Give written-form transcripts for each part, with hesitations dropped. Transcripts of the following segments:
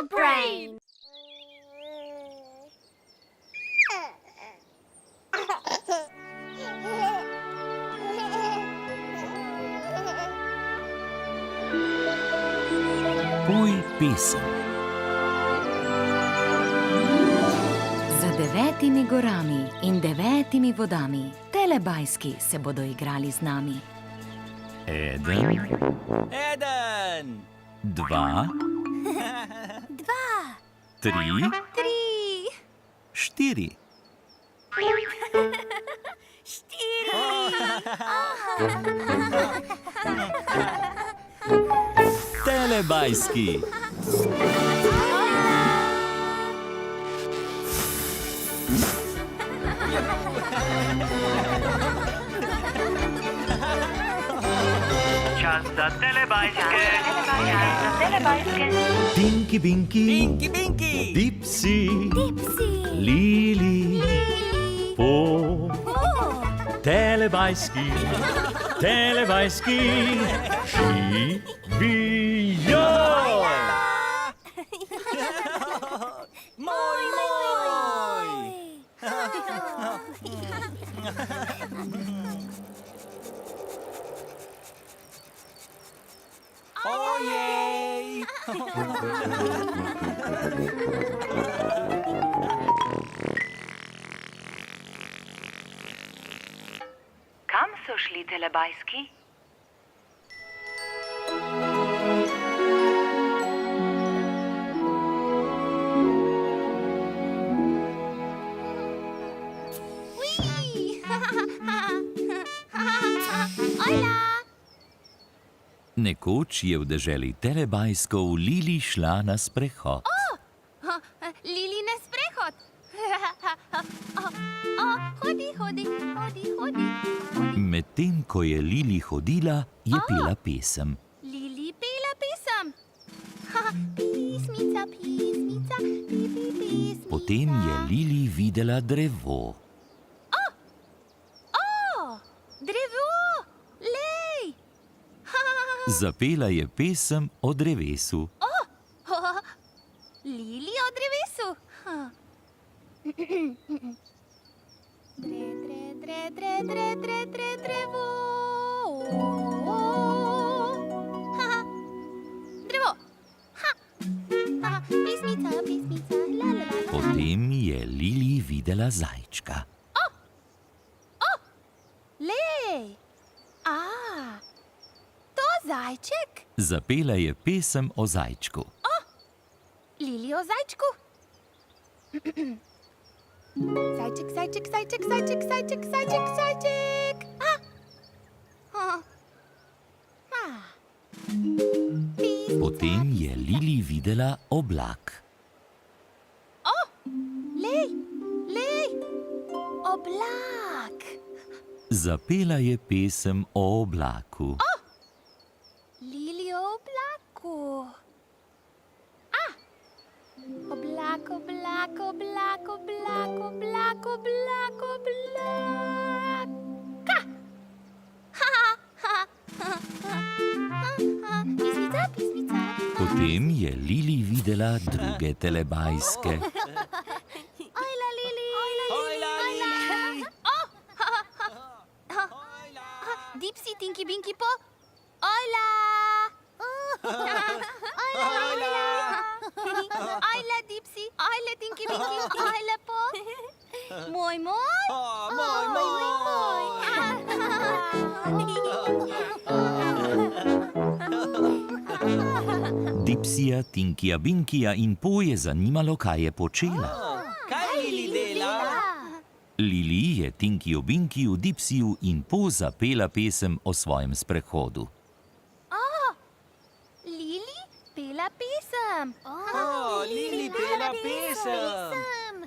brain. Poj pesem. Za 9 gorami in 9 vodami Telebajski se bodo igrali z nami. 1, 2, 3, 4. Telebajski. Čas za telebajske. Tinky Binky, Binky, Binky. Dipsy, Lili, Po. Telebajski, telebajski, živijo! Moj. Ojej. Kam so šli Telebajski? Nekoč je v deželi Telebajskov Lili šla na sprehod. Lili na sprehod. Hodi. Medtem ko je Lili hodila, je pela pesem. Lili pela pesem. Pismica, pismica, pismica. Potem je Lili videla drevo. Drevo, lej. Zapela je pesem o drevesu. Lili o drevesu. Drevo. Drevo. Pismica, la. Potem je Lili videla zajčka. Lej. To zajček. Zapela je pesem o zajčku. Lili o zajčku. Zajček. Potem je Lili videla oblak. Lej. Oblak. Zapela je pesem o oblaku. Lili o oblaku. Pismica. Potem je Lili videla druge telebajske. Ojla, Lili. Dipsy, Tinky, Binky, Po. Ojla. Ojla, Dipsy. Ojla, Tinky, Binky. Ojla, Po. Moj. Dipsija, Tinkija, Binkija in Po je zanimalo, kaj je počela. Kaj Lili dela? Lili je Tinkiju, Binkiju, Dipsiju in Po zapela pesem o svojem sprehodu. Lili pela pesem. Lili pela pesem.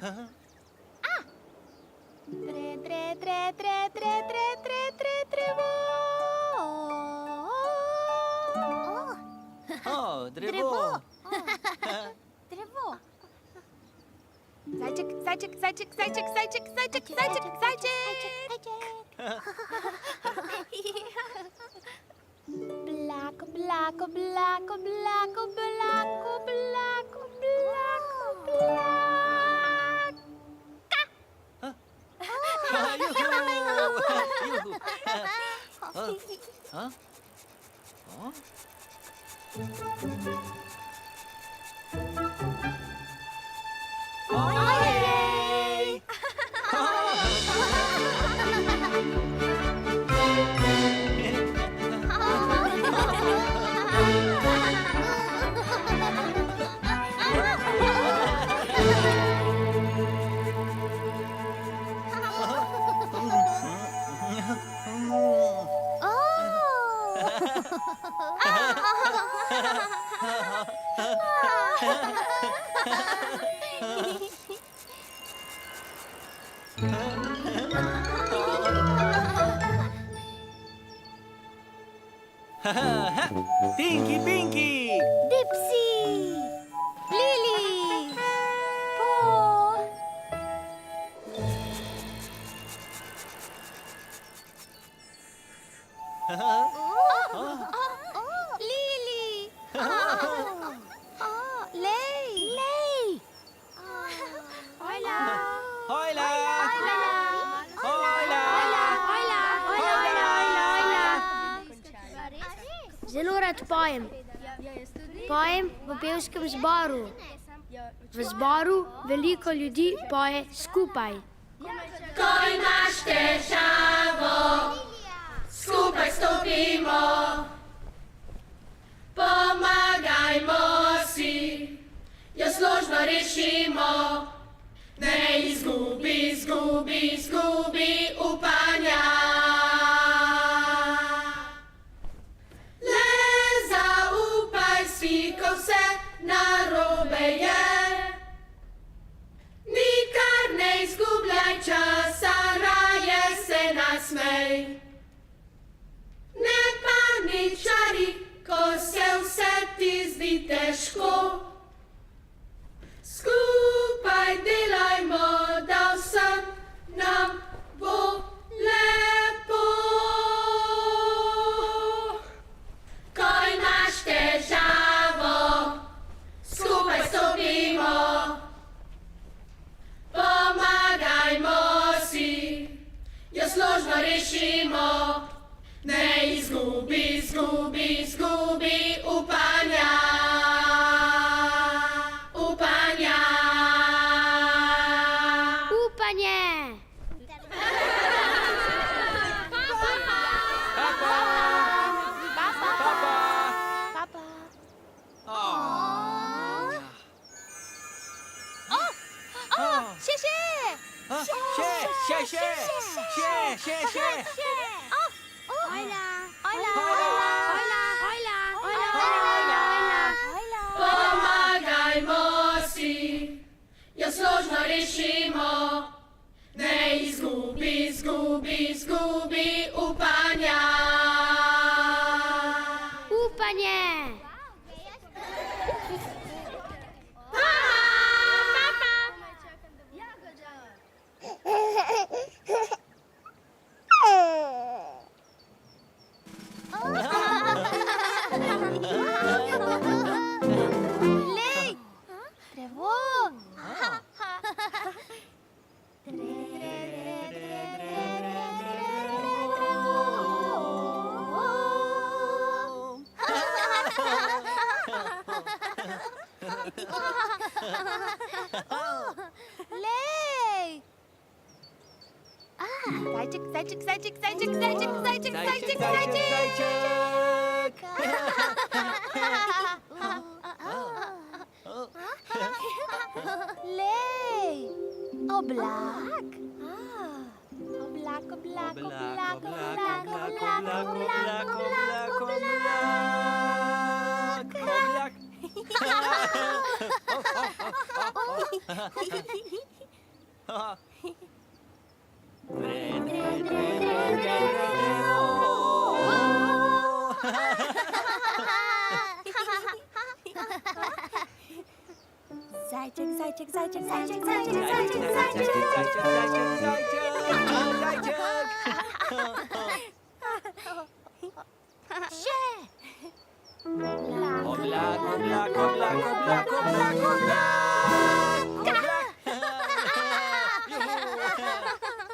Drevo. Drevo. Zajček. Blako. Ojej! Pinky, Pinky! Dipsy! Lili! Po! Lili! Lei! Lei! Hola! Hola! Zelo rad pojem. Pojem v pevskem zboru. V zboru veliko ljudi poje skupaj. Ko imaš težavo, skupaj stopimo, pomagajmo si, jo složno rešimo. Ne izgubi upanja. Le zaupaj si, ko vse narobe je. Nikar ne izgubljaj časa, raje se nasmej. Ne paničari, ko se vse ti zdi težko. Skupaj delajmo, da vsem nam bo lepo. Ko imaš težavo, skupaj stopimo, pomagajmo si, jo složno rešimo. Ne izgubi upanja. Upanje! Pomagajmo si, jo složno rešimo. Ne izgubi upanja. Upanje! Lei! Drevo! Lei! Zajczyk! Lej! Oblak! Oblak!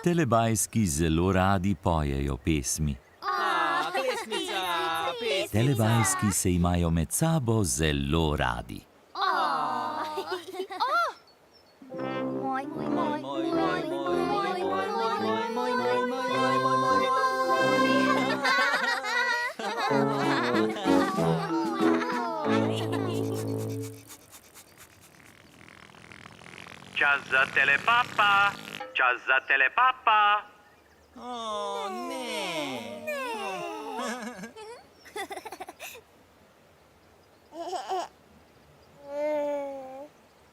Telebajski zelo radi pojejo pesmi. Pesmica, Telebajski se imajo med sabo zelo radi. Čas za telepapa, čas za telepapa. O, ne.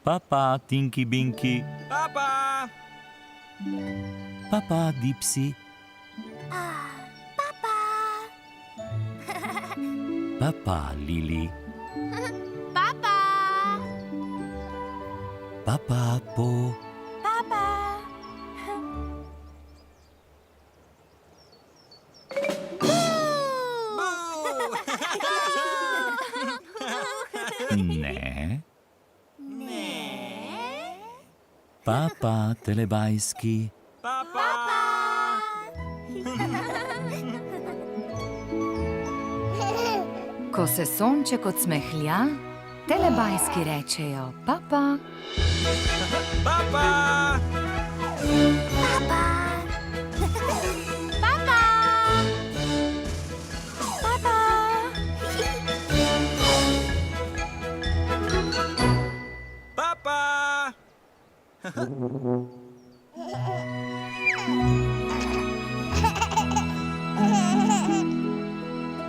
Papa, Tinky Binky. Papa. Papa, Dipsy. Papa, Lili. Papa! Papa, Po. Papa! Ne. Papa, Telebajski. Papa. Ko se sonček odsmehlja, telebajski rečejo papa. Papa. Papa.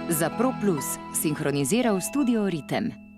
Za Pro Plus sinhroniziral studio Ritem.